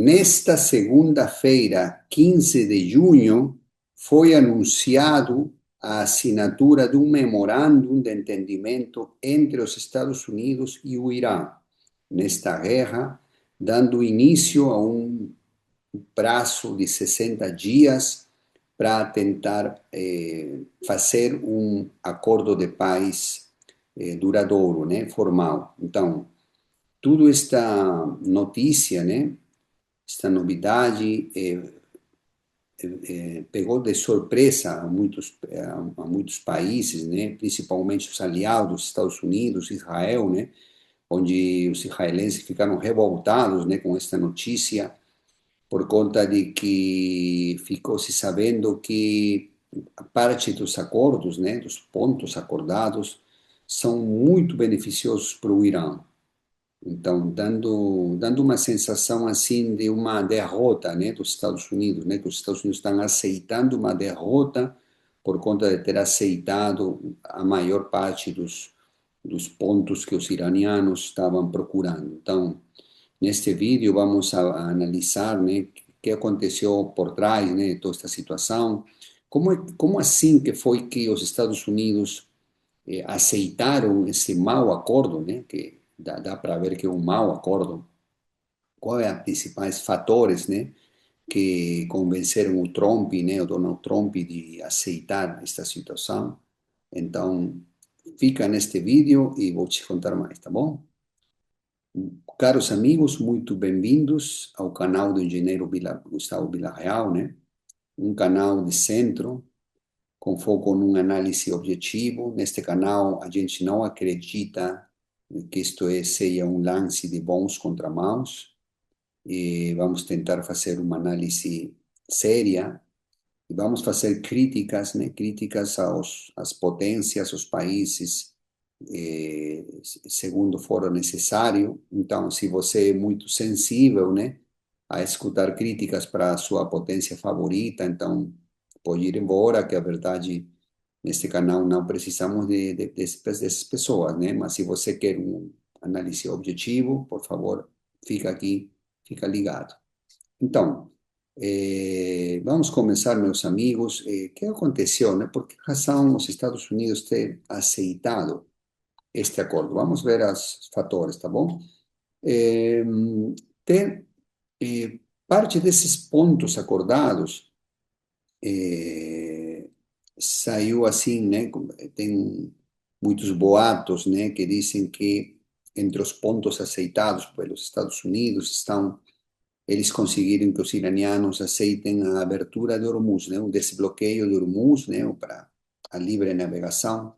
Nesta segunda-feira, 15 de junho, foi anunciado a assinatura de um memorando de entendimento entre os Estados Unidos e o Irã, nesta guerra, dando início a um prazo de 60 dias para tentar fazer um acordo de paz duradouro, né, formal. Então, toda esta notícia, né, esta novidade pegou de surpresa a muitos países, né, principalmente os aliados dos Estados Unidos, Israel, né, onde os israelenses ficaram revoltados, né, com esta notícia, por conta de que ficou se sabendo que a parte dos acordos, né, dos pontos acordados, são muito beneficiosos para o Irã. Então, dando uma sensação assim de uma derrota, né, dos Estados Unidos, né, que os Estados Unidos estão aceitando uma derrota por conta de ter aceitado a maior parte dos pontos que os iranianos estavam procurando. Então, neste vídeo vamos a analisar, né, o que aconteceu por trás, né, de toda esta situação, como assim que foi que os Estados Unidos aceitaram esse mau acordo, né, que dá para ver que é um mau acordo. Quais são os principais fatores, né, que convenceram o Trump, né, o Donald Trump, de aceitar esta situação? Então, fica neste vídeo e vou te contar mais, tá bom? Caros amigos, muito bem-vindos ao canal do engenheiro Gustavo Villarreal, né? Um canal de centro, com foco numa análise objetivo. Neste canal, a gente não acredita que isto seja um lance de bons contra maus, e vamos tentar fazer uma análise séria, e vamos fazer críticas, né? Críticas às potências, aos países, segundo for necessário. Então, se você é muito sensível, né, a escutar críticas para a sua potência favorita, então pode ir embora, que a verdade, neste canal não precisamos dessas pessoas, né? Mas se você quer um análise objetivo, por favor, fica aqui, fica ligado. Então, vamos começar, meus amigos. O que aconteceu, né? Por que razão os Estados Unidos têm aceitado este acordo? Vamos ver os fatores, tá bom? Eh, tem parte desses pontos acordados saiu assim, né? Tem muitos boatos, né, que dizem que entre os pontos aceitados pelos Estados Unidos estão eles conseguiram que os iranianos aceitem a abertura de Hormuz, né, o desbloqueio de Hormuz, né, para a livre navegação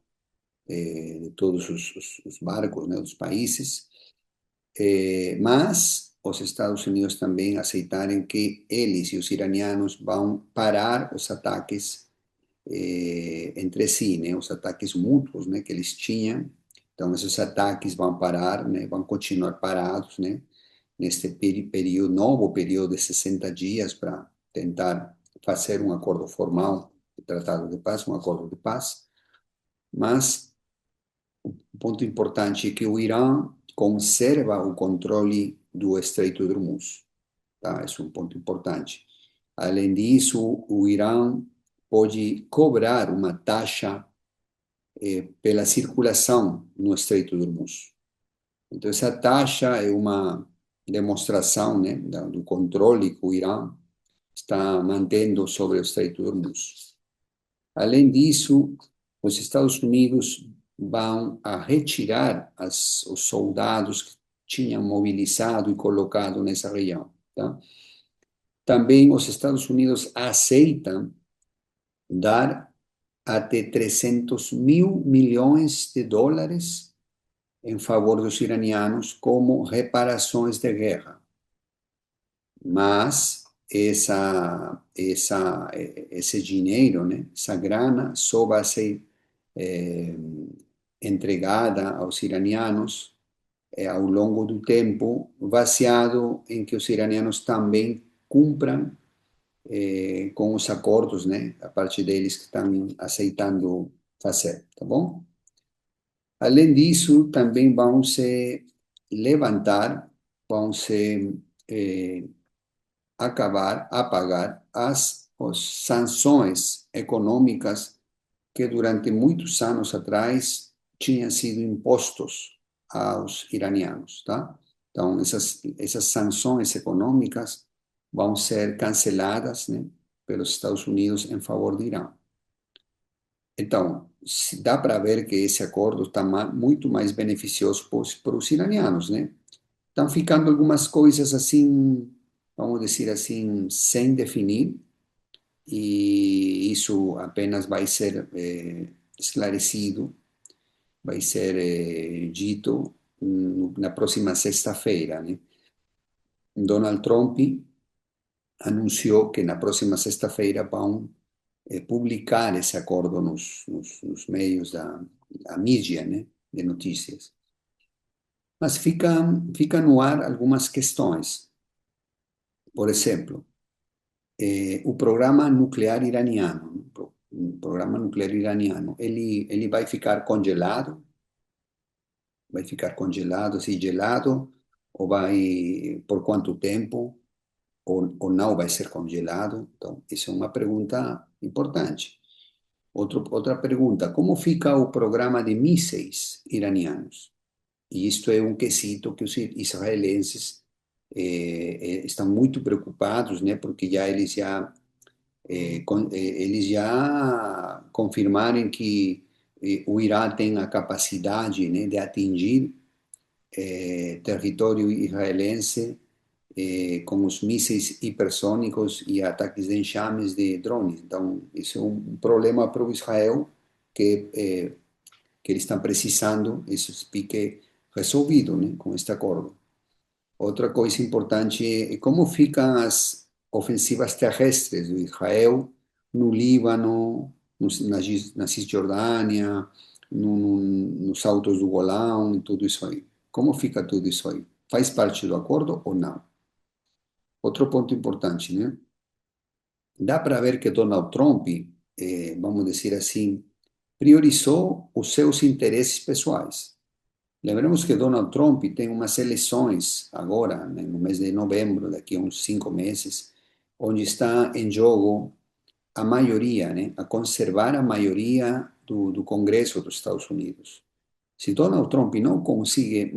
de todos os barcos, né, dos países, mas os Estados Unidos também aceitaram que eles e os iranianos vão parar os ataques entre si, né, os ataques mútuos, né, que eles tinham. Então, esses ataques vão parar, né, vão continuar parados, né, neste período, novo período de 60 dias para tentar fazer um acordo formal, um tratado de paz, um acordo de paz. Mas um ponto importante é que o Irã conserva o controle do Estreito de Hormuz. Tá? Esse é um ponto importante. Além disso, o Irã pode cobrar uma taxa pela circulação no Estreito de Hormuz. Então, essa taxa é uma demonstração, né, do controle que o Irã está mantendo sobre o Estreito de Hormuz. Além disso, os Estados Unidos vão a retirar os soldados que tinham mobilizado e colocado nessa região. Tá? Também os Estados Unidos aceitam dar até 300 mil milhões de dólares em favor dos iranianos como reparações de guerra. Mas esse dinheiro, né, essa grana, só vai ser eh, entregada aos iranianos ao longo do tempo, baseado em que os iranianos também cumpram com os acordos, né, a parte deles que estão aceitando fazer, tá bom? Além disso, também vão se levantar, vão se apagar as sanções econômicas que durante muitos anos atrás tinham sido impostos aos iranianos, tá? Então, essas sanções econômicas vão ser canceladas, né, pelos Estados Unidos em favor do Irã. Então, dá para ver que esse acordo está muito mais beneficioso para os iranianos, né? Estão ficando algumas coisas assim, vamos dizer assim, sem definir, e isso apenas vai ser esclarecido, vai ser dito na próxima sexta-feira, né? Donald Trump anunciou que na próxima sexta-feira vão publicar esse acordo nos meios da mídia, né, de notícias. Mas fica no ar algumas questões. Por exemplo, o programa nuclear iraniano, o programa nuclear iraniano, ele vai ficar congelado, assim, gelado, ou vai, por quanto tempo, ou não vai ser congelado? Então, isso é uma pergunta importante. Outra pergunta, como fica o programa de mísseis iranianos? E isto é um quesito que os israelenses estão muito preocupados, né? Porque eles já confirmaram que o Irã tem a capacidade, né, de atingir território israelense com os mísseis hipersônicos e ataques de enxames de drones. Então, isso é um problema para o Israel que eles estão precisando, isso fique resolvido, né, com este acordo. Outra coisa importante é como ficam as ofensivas terrestres do Israel no Líbano, na Cisjordânia, nos altos do Golão, tudo isso aí. Como fica tudo isso aí? Faz parte do acordo ou não? Outro ponto importante, né? Dá para ver que Donald Trump, vamos dizer assim, priorizou os seus interesses pessoais. Lembremos que Donald Trump tem umas eleições agora, né, no mês de novembro, daqui a uns 5 meses, onde está em jogo a maioria, né, a conservar a maioria do Congresso dos Estados Unidos. Se Donald Trump não consegue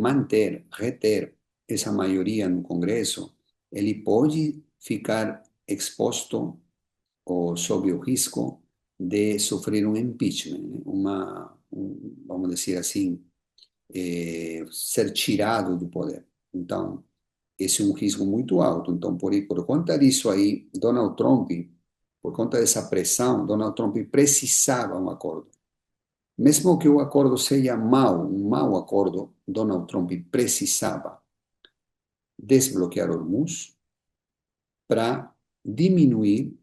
reter essa maioria no Congresso, ele pode ficar exposto ou sob o risco de sofrer um impeachment, né, vamos dizer assim, ser tirado do poder. Então, esse é um risco muito alto. Então, por conta disso aí, Donald Trump, por conta dessa pressão, Donald Trump precisava um acordo. Mesmo que o acordo seja um mau acordo, Donald Trump precisava desbloquear Hormuz para diminuir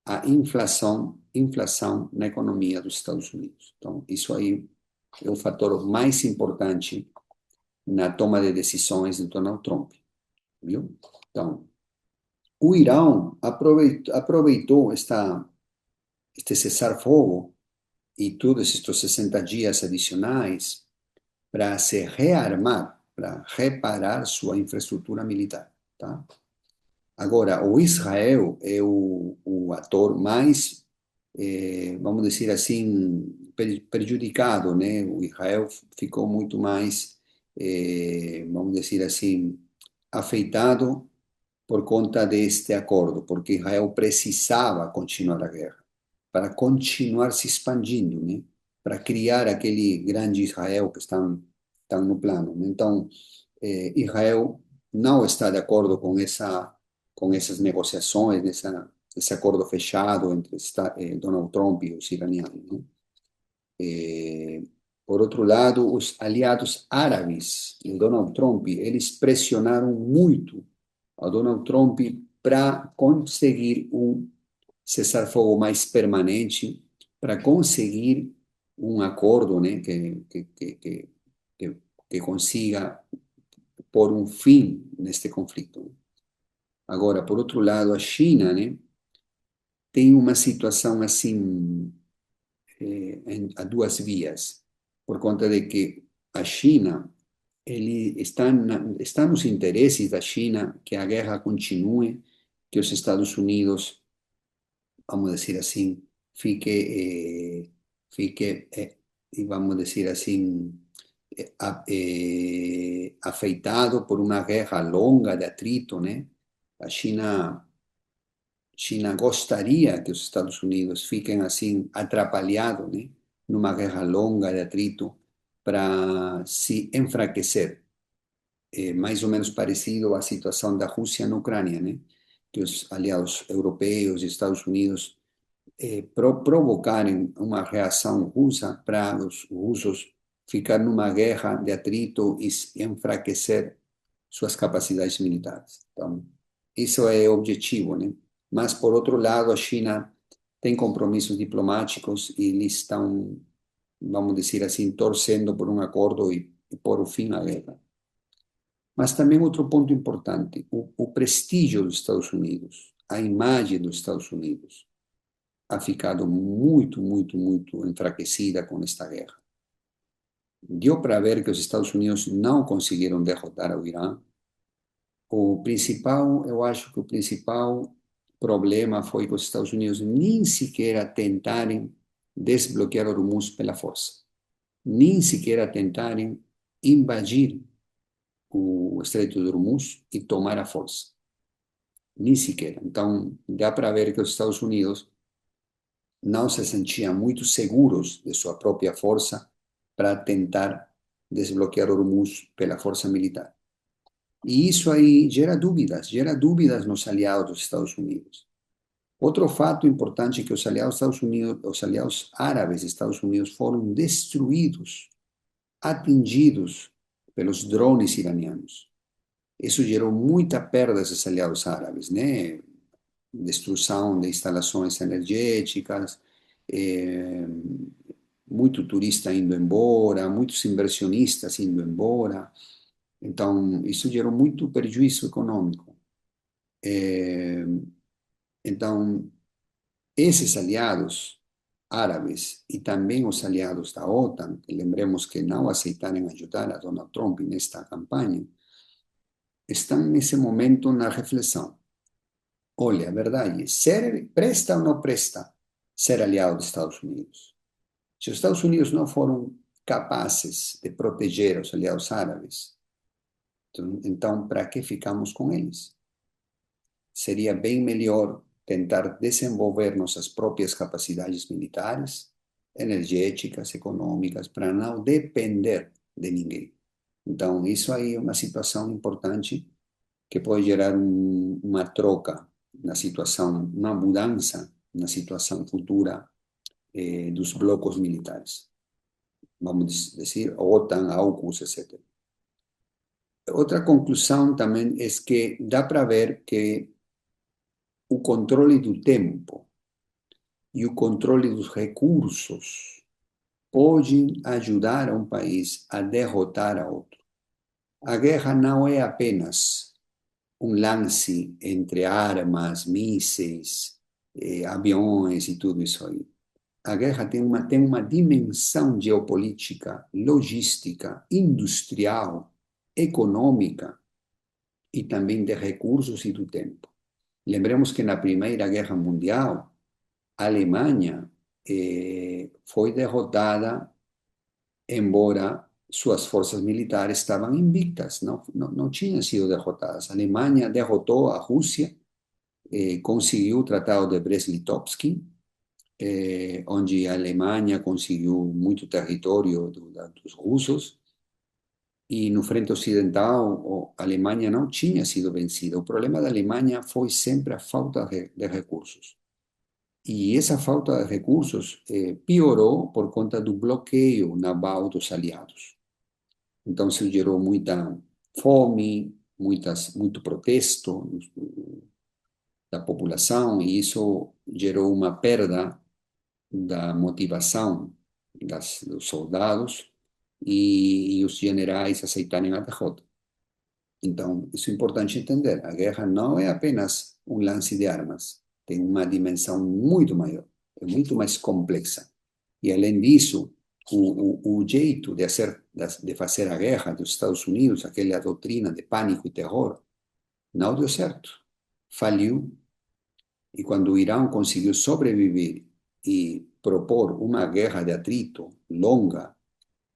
a inflação na economia dos Estados Unidos. Então, isso aí é o fator mais importante na toma de decisões de Donald Trump, viu? Então, o Irã aproveitou este cessar-fogo e todos estes 60 dias adicionais para se rearmar, para reparar sua infraestrutura militar, tá? Agora, o Israel é o ator mais, vamos dizer assim, prejudicado, né? O Israel ficou muito mais, vamos dizer assim, afetado por conta deste acordo, porque Israel precisava continuar a guerra, para continuar se expandindo, né? Para criar aquele grande Israel que estão no plano. Então, Israel não está de acordo com essas negociações, esse acordo fechado entre Donald Trump e os iranianos, né? Por outro lado, os aliados árabes de Donald Trump, eles pressionaram muito a Donald Trump para conseguir um cessar-fogo mais permanente, para conseguir um acordo, né, que consiga pôr um fim neste conflito. Agora, por outro lado, a China, né, tem uma situação assim, a duas vias, por conta de que a China está nos interesses da China que a guerra continue que os Estados Unidos, vamos dizer assim, fique e vamos dizer assim, afetado por uma guerra longa de atrito, né? A China gostaria que os Estados Unidos fiquem assim atrapalhados, né? Numa guerra longa de atrito para se enfraquecer, mais ou menos parecido à situação da Rússia na Ucrânia, né? Que os aliados europeus e Estados Unidos provocarem uma reação russa para os russos ficar numa guerra de atrito e enfraquecer suas capacidades militares. Então, isso é o objetivo, né? Mas, por outro lado, a China tem compromissos diplomáticos e eles estão, vamos dizer assim, torcendo por um acordo e por o fim à guerra. Mas também outro ponto importante, o prestígio dos Estados Unidos, a imagem dos Estados Unidos ha ficado muito, muito, muito enfraquecida com esta guerra. Deu para ver que os Estados Unidos não conseguiram derrotar o Irã. Eu acho que o principal problema foi que os Estados Unidos nem sequer tentarem desbloquear Hormuz pela força, nem sequer tentarem invadir o Estreito de Hormuz e tomar a força, nem sequer. Então, dá para ver que os Estados Unidos não se sentiam muito seguros de sua própria força para tentar desbloquear Hormuz pela força militar. E isso aí gera dúvidas nos aliados dos Estados Unidos. Outro fato importante é que os aliados Estados Unidos, os aliados árabes dos Estados Unidos foram destruídos, atingidos pelos drones iranianos. Isso gerou muita perda desses aliados árabes, né? Destruição de instalações energéticas, eh, muito turista indo embora, muitos inversionistas indo embora. Então, isso gerou muito prejuízo econômico. Eh, então, esses aliados árabes e também os aliados da OTAN, que lembremos que não aceitaram ajudar a Donald Trump nesta campanha, estão nesse momento na reflexão. Olha, a verdade, presta ou não presta ser aliado dos Estados Unidos? Se os Estados Unidos não foram capazes de proteger os aliados árabes, então para que ficamos com eles? Seria bem melhor tentar desenvolver nossas próprias capacidades militares, energéticas, econômicas, para não depender de ninguém. Então, isso aí é uma situação importante que pode gerar uma troca na situação, uma mudança na situação futura dos blocos militares. Vamos dizer, OTAN, AUKUS, etc. Outra conclusão também é que dá para ver que o controle do tempo e o controle dos recursos podem ajudar a um país a derrotar a outro. A guerra não é apenas um lance entre armas, mísseis, aviões e tudo isso aí. A guerra tem uma dimensão geopolítica, logística, industrial, econômica e também de recursos e do tempo. Lembremos que na Primeira Guerra Mundial, a Alemanha foi derrotada, embora suas forças militares estavam invictas, não tinham sido derrotadas. A Alemanha derrotou a Rússia, conseguiu o Tratado de Brest-Litovsk, onde a Alemanha conseguiu muito território dos russos, e no frente ocidental a Alemanha não tinha sido vencida. O problema da Alemanha foi sempre a falta de recursos. E essa falta de recursos piorou por conta do bloqueio naval dos aliados. Então, isso gerou muita fome, muito protesto da população, e isso gerou uma perda da motivação dos soldados e os generais aceitarem a derrota. Então, isso é importante entender. A guerra não é apenas um lance de armas, tem uma dimensão muito maior, é muito mais complexa. E, além disso, o jeito de fazer a guerra dos Estados Unidos, aquela doutrina de pânico e terror, não deu certo. faliu, e quando o Irã conseguiu sobreviver e propor uma guerra de atrito longa,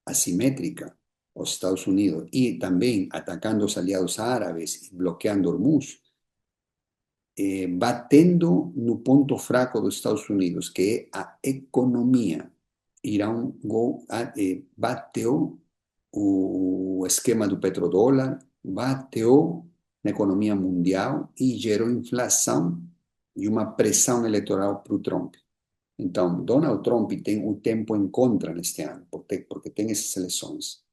assimétrica, aos Estados Unidos, e também atacando os aliados árabes e bloqueando Hormuz, batendo no ponto fraco dos Estados Unidos, que é a economia. Irã bateu o esquema do petrodólar, bateu na economia mundial e gerou inflação e uma pressão eleitoral para o Trump. Então, Donald Trump tem o tempo em contra neste ano, porque tem essas eleições.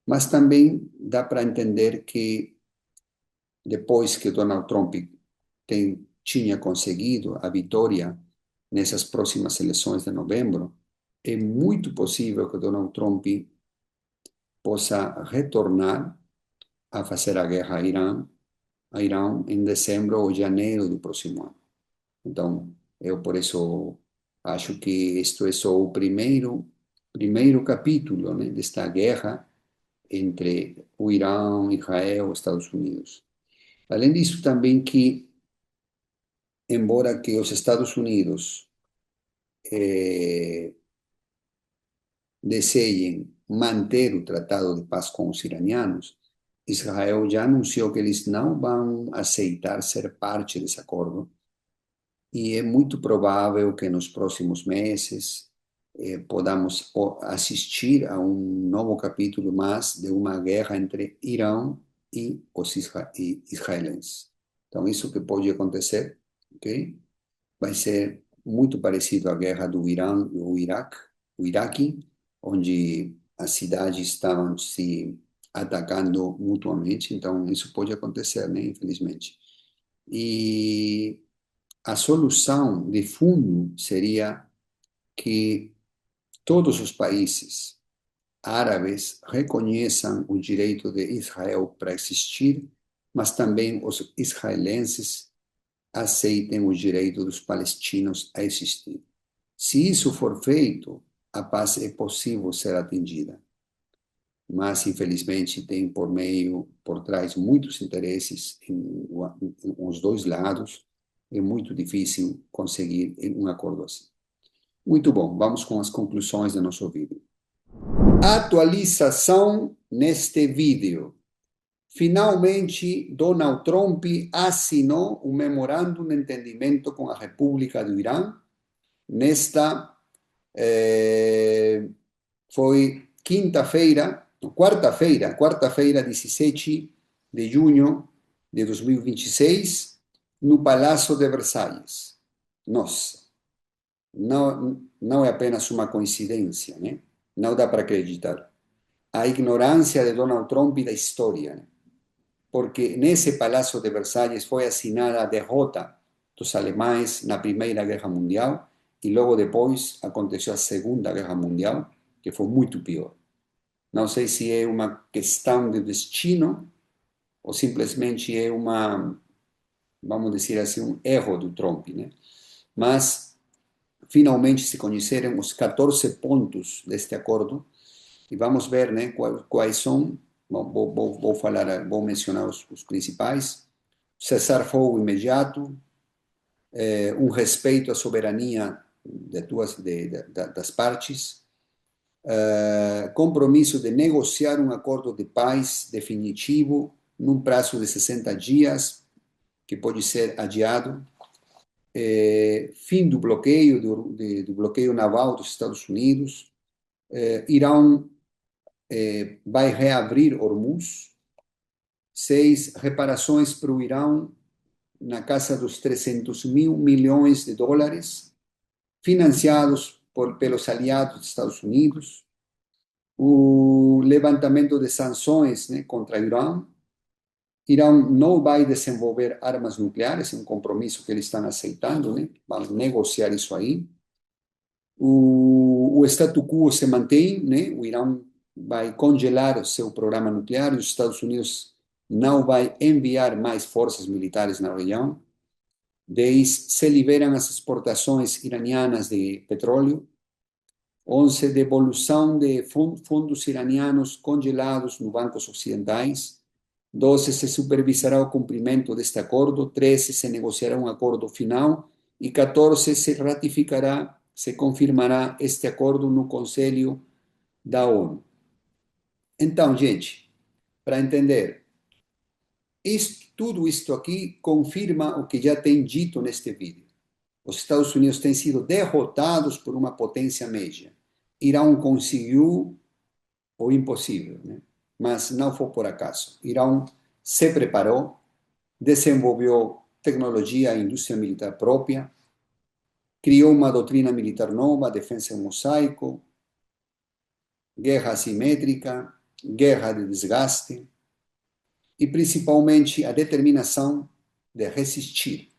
Mas também dá para entender que depois que Donald Trump tinha conseguido a vitória nessas próximas eleições de novembro, é muito possível que Donald Trump possa retornar a fazer a guerra a Irã em dezembro ou janeiro do próximo ano. Então, eu por isso acho que isto é só o primeiro capítulo, né, desta guerra entre o Irã, Israel e os Estados Unidos. Além disso, também que, embora que os Estados Unidos eh, desejem manter o tratado de paz com os iranianos, Israel já anunciou que eles não vão aceitar ser parte desse acordo, e é muito provável que nos próximos meses podamos assistir a um novo capítulo mais de uma guerra entre Irã e os israelenses. Então, isso que pode acontecer, ok? Vai ser muito parecido à guerra do Irã e o Iraque, onde as cidades estavam se atacando mutuamente. Então, isso pode acontecer, né? Infelizmente. E a solução de fundo seria que todos os países árabes reconheçam o direito de Israel para existir, mas também os israelenses aceitem o direito dos palestinos a existir. Se isso for feito, a paz é possível ser atingida. Mas, infelizmente, tem por trás, muitos interesses em os dois lados. É muito difícil conseguir um acordo assim. Muito bom, vamos com as conclusões do nosso vídeo. Atualização neste vídeo. Finalmente, Donald Trump assinou um memorando de entendimento com a República do Irã. Nesta, foi quarta-feira, 17 de junho de 2026, no Palácio de Versalhes. Nossa, não é apenas uma coincidência, né? Não dá para acreditar. A ignorância de Donald Trump da história, né? Porque nesse Palácio de Versalhes foi assinada a derrota dos alemães na Primeira Guerra Mundial e logo depois aconteceu a Segunda Guerra Mundial, que foi muito pior. Não sei se é uma questão de destino ou simplesmente é vamos dizer assim, um erro do Trump, né? Mas finalmente se conheceram os 14 pontos deste acordo e vamos ver, né, quais são. Bom, vou mencionar os principais. Cessar fogo imediato, um respeito à soberania das partes, compromisso de negociar um acordo de paz definitivo num prazo de 60 dias, que pode ser adiado, fim do bloqueio, do bloqueio naval dos Estados Unidos, Irã vai reabrir Hormuz, 6, reparações para o Irã na casa dos 300 mil milhões de dólares, financiados pelos aliados dos Estados Unidos, o levantamento de sanções, né, contra o Irã. Irã não vai desenvolver armas nucleares, é um compromisso que eles estão aceitando, né? Vamos negociar isso aí. O status quo se mantém, né? O Irã vai congelar o seu programa nuclear e os Estados Unidos não vai enviar mais forças militares na região. 10, se liberam as exportações iranianas de petróleo. 11, devolução de fundos iranianos congelados nos bancos ocidentais. 12, se supervisará o cumprimento deste acordo. 13, se negociará um acordo final. E 14, se ratificará, se confirmará este acordo no Conselho da ONU. Então, gente, para entender, tudo isto aqui confirma o que já tem dito neste vídeo. Os Estados Unidos têm sido derrotados por uma potência média. Irão conseguiu o impossível, né? Mas não foi por acaso. Irão se preparou, desenvolveu tecnologia e indústria militar própria, criou uma doutrina militar nova, defesa em mosaico, guerra assimétrica, guerra de desgaste e principalmente a determinação de resistir,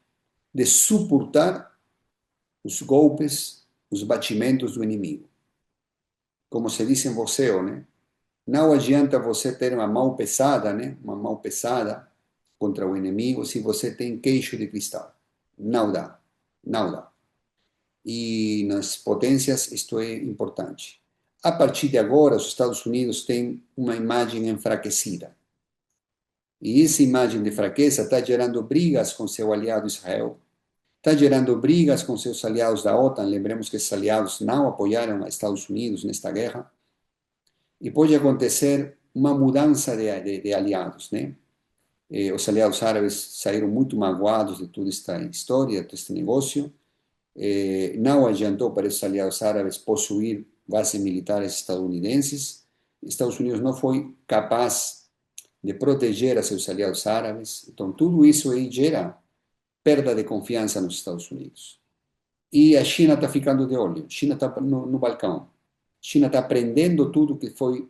de suportar os golpes, os batimentos do inimigo. Como se diz em vocêu, né? Não adianta você ter uma mão pesada, né? Uma mão pesada contra o inimigo se você tem queixo de cristal. Não dá, não dá. E nas potências isto é importante. A partir de agora, os Estados Unidos têm uma imagem enfraquecida. E essa imagem de fraqueza está gerando brigas com seu aliado Israel, está gerando brigas com seus aliados da OTAN. Lembremos que esses aliados não apoiaram os Estados Unidos nesta guerra. E pode acontecer uma mudança de aliados, né? Os aliados árabes saíram muito magoados de toda esta história, de todo este negócio. Não adiantou para esses aliados árabes possuir bases militares estadunidenses. Estados Unidos não foi capaz de proteger a seus aliados árabes. Então, tudo isso aí gera perda de confiança nos Estados Unidos. E a China está ficando de olho. A China está no balcão. A China está aprendendo tudo que foi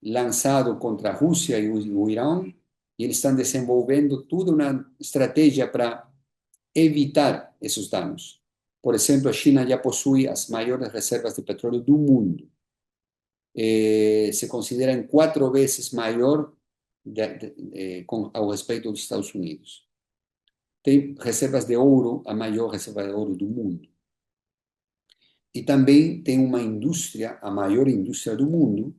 lançado contra a Rússia e o Irã, e eles estão desenvolvendo toda uma estratégia para evitar esses danos. Por exemplo, a China já possui as maiores reservas de petróleo do mundo. Se considera em 4 vezes maior ao respeito dos Estados Unidos. Tem reservas de ouro, a maior reserva de ouro do mundo. E também tem uma indústria, a maior indústria do mundo,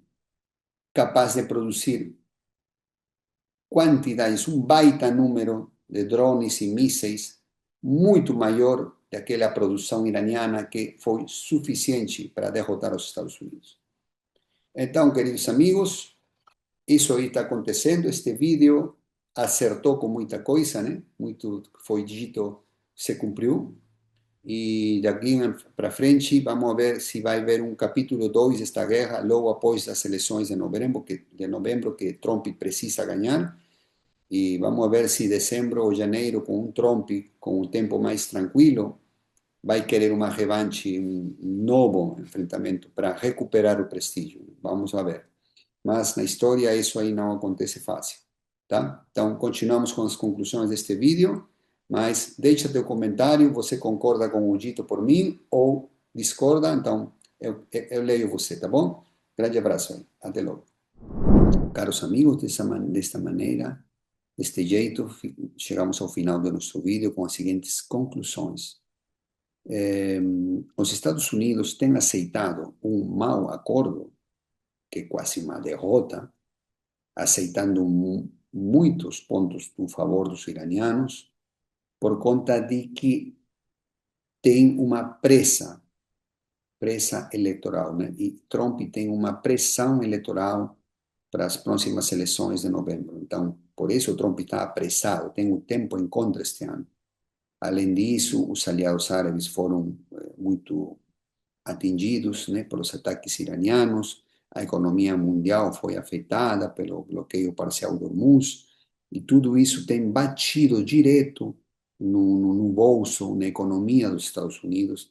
capaz de produzir quantidades, um baita número de drones e mísseis, muito maior daquela produção iraniana que foi suficiente para derrotar os Estados Unidos. Então, queridos amigos, isso aí está acontecendo. Este vídeo acertou com muita coisa, né? Muito que foi dito se cumpriu. E daqui para frente, vamos ver se vai haver um capítulo 2 desta guerra, logo após as eleições de novembro que Trump precisa ganhar. E vamos ver se dezembro ou janeiro, com um Trump com um tempo mais tranquilo, vai querer uma revanche, um novo enfrentamento para recuperar o prestígio. Vamos ver. Mas na história isso aí não acontece fácil, tá? Então, continuamos com as conclusões deste vídeo, mas deixa teu comentário, você concorda com o dito por mim ou discorda, então eu leio você, tá bom? Grande abraço aí, até logo. Caros amigos, desta maneira, deste jeito, chegamos ao final do nosso vídeo com as seguintes conclusões. Os Estados Unidos têm aceitado um mau acordo, que é quase uma derrota, aceitando muitos pontos do favor dos iranianos, por conta de que tem uma pressa eleitoral, né? E Trump tem uma pressão eleitoral para as próximas eleições de novembro. Então, por isso o Trump está apressado, tem o tempo em contra este ano. Além disso, os aliados árabes foram muito atingidos, né, pelos ataques iranianos, a economia mundial foi afetada pelo bloqueio parcial do Hormuz, e tudo isso tem batido direto no bolso, na economia dos Estados Unidos,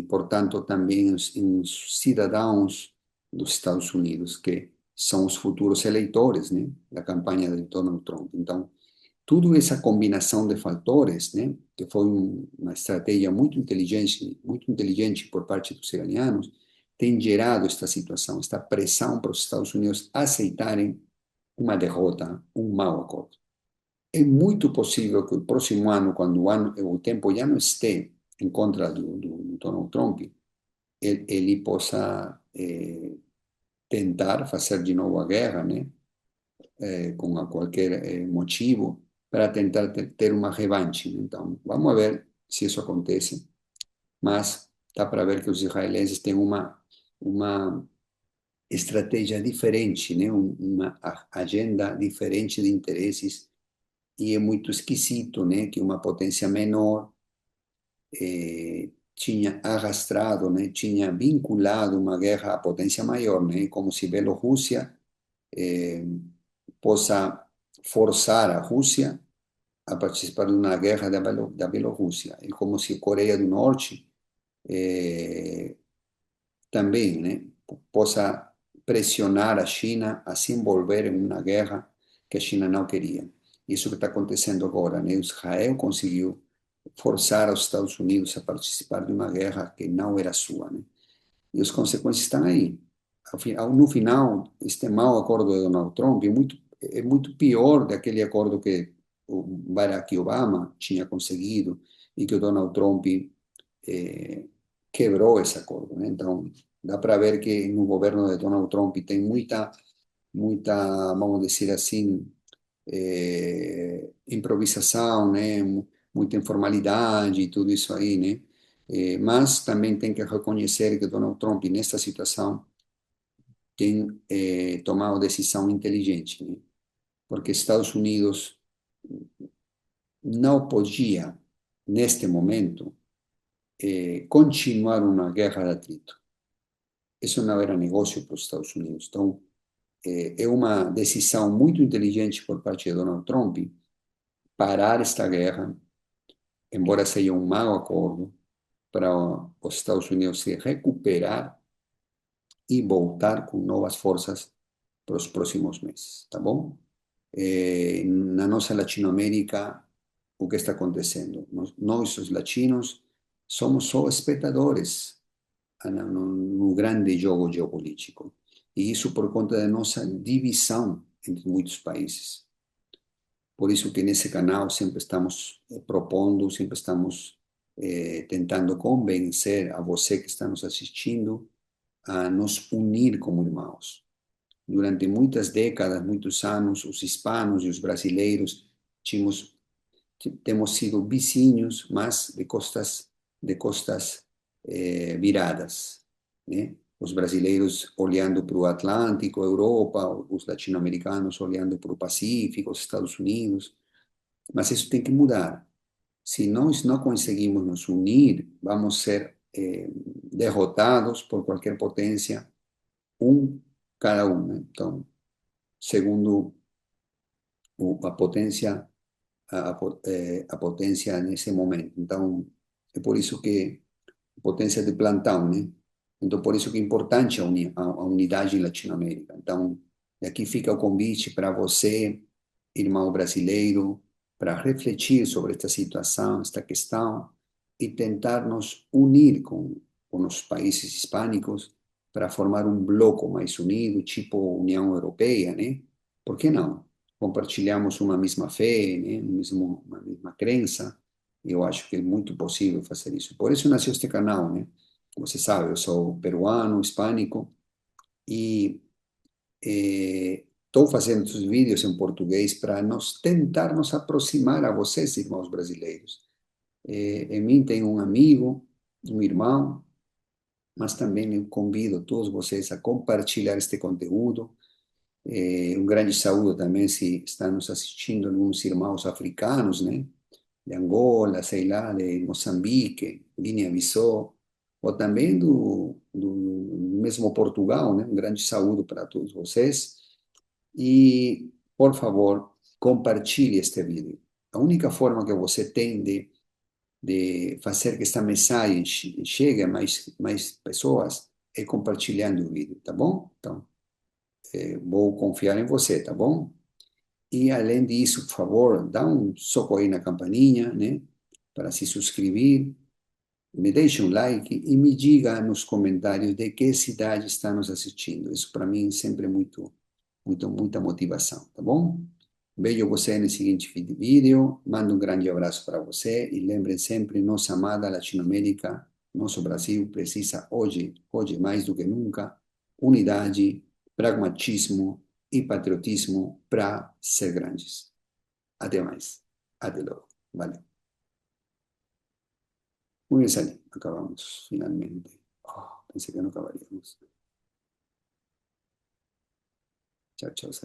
portanto, também os cidadãos dos Estados Unidos, que são os futuros eleitores, né, da campanha de Donald Trump. Então, tudo essa combinação de fatores, né, que foi uma estratégia muito inteligente por parte dos iranianos, tem gerado esta situação, esta pressão para os Estados Unidos aceitarem uma derrota, um mau acordo. É muito possível que o próximo ano, quando o tempo já não esteja em contra do Donald Trump, ele possa tentar fazer de novo a guerra, né, com qualquer motivo, para tentar ter uma revanche. Então, vamos ver se isso acontece, mas dá para ver que os israelenses têm uma estratégia diferente, né? Uma agenda diferente de interesses, e é muito esquisito, né? Que uma potência menor tinha arrastrado, né? Tinha vinculado uma guerra à potência maior, né? Como se Bielorrússia eh, possa forçar a Rússia a participar de uma guerra da Bielorrússia. É como se a Coreia do Norte eh, também, né, possa pressionar a China a se envolver em uma guerra que a China não queria. Isso que está acontecendo agora, né? Israel conseguiu forçar os Estados Unidos a participar de uma guerra que não era sua, né? E as consequências estão aí. No final, este mau acordo de Donald Trump é muito pior daquele acordo que o Barack Obama tinha conseguido e que o Donald Trump eh, quebrou esse acordo, né? Então, dá para ver que no governo de Donald Trump tem muita, vamos dizer assim, improvisação, né? Muita informalidade e tudo isso aí, né? Mas também tem que reconhecer que Donald Trump, nesta situação, tem tomado decisão inteligente, né? Porque Estados Unidos não podia, neste momento, continuar uma guerra de atrito. Isso não era negócio para os Estados Unidos. Então, é uma decisão muito inteligente por parte de Donald Trump parar esta guerra, embora seja um mau acordo, para os Estados Unidos se recuperar e voltar com novas forças para os próximos meses, tá bom? Na nossa Latinoamérica, o que está acontecendo? Nós, os latinos, somos só espectadores no grande jogo geopolítico. E isso por conta da nossa divisão entre muitos países. Por isso que nesse canal sempre estamos propondo, sempre estamos tentando convencer a você que está nos assistindo a nos unir como irmãos. Durante muitas décadas, muitos anos, os hispanos e os brasileiros tínhamos, temos sido vizinhos, mas de costas viradas, né? Os brasileiros olhando para o Atlântico, Europa, os latino-americanos olhando para o Pacífico, os Estados Unidos. Mas isso tem que mudar. Se nós não conseguimos nos unir, vamos ser derrotados por qualquer potência, um cada um, né? Então, segundo a potência, a potência nesse momento. Então, é por isso que potência de plantão, né? Então, por isso que é importante a unidade em Latinoamérica. Então, aqui fica o convite para você, irmão brasileiro, para refletir sobre esta situação, esta questão, e tentar nos unir com os países hispânicos para formar um bloco mais unido, tipo União Europeia, né? Por que não? Compartilhamos uma mesma fé, né? Uma mesma crença. Eu acho que é muito possível fazer isso. Por isso nasceu este canal, né? Você sabe, eu sou peruano, hispânico, e estou fazendo esses vídeos em português para tentar nos aproximar a vocês, irmãos brasileiros. Em mim tem um amigo, um irmão, mas também eu convido todos vocês a compartilhar este conteúdo. Um grande saúde também se estão nos assistindo alguns irmãos africanos, né? De Angola, sei lá, de Moçambique, Guiné-Bissau, ou também do mesmo Portugal, né? Um grande saúde para todos vocês. E, por favor, compartilhe este vídeo. A única forma que você tem de fazer que esta mensagem chegue a mais pessoas é compartilhando o vídeo, tá bom? Então, vou confiar em você, tá bom? E, além disso, por favor, dá um soco aí na campainha, né? Para se inscrever, me deixe um like e me diga nos comentários de que cidade está nos assistindo. Isso para mim sempre é muita motivação, tá bom? Vejo você no seguinte vídeo. Mando um grande abraço para você e lembrem sempre, nossa amada Latinoamérica, nosso Brasil precisa hoje mais do que nunca, unidade, pragmatismo e patriotismo para ser grandes. Até mais. Até logo. Vale. Muy bien, Sally. Acabamos finalmente. Oh, pensé que no acabaríamos. Chao, chao, Sally.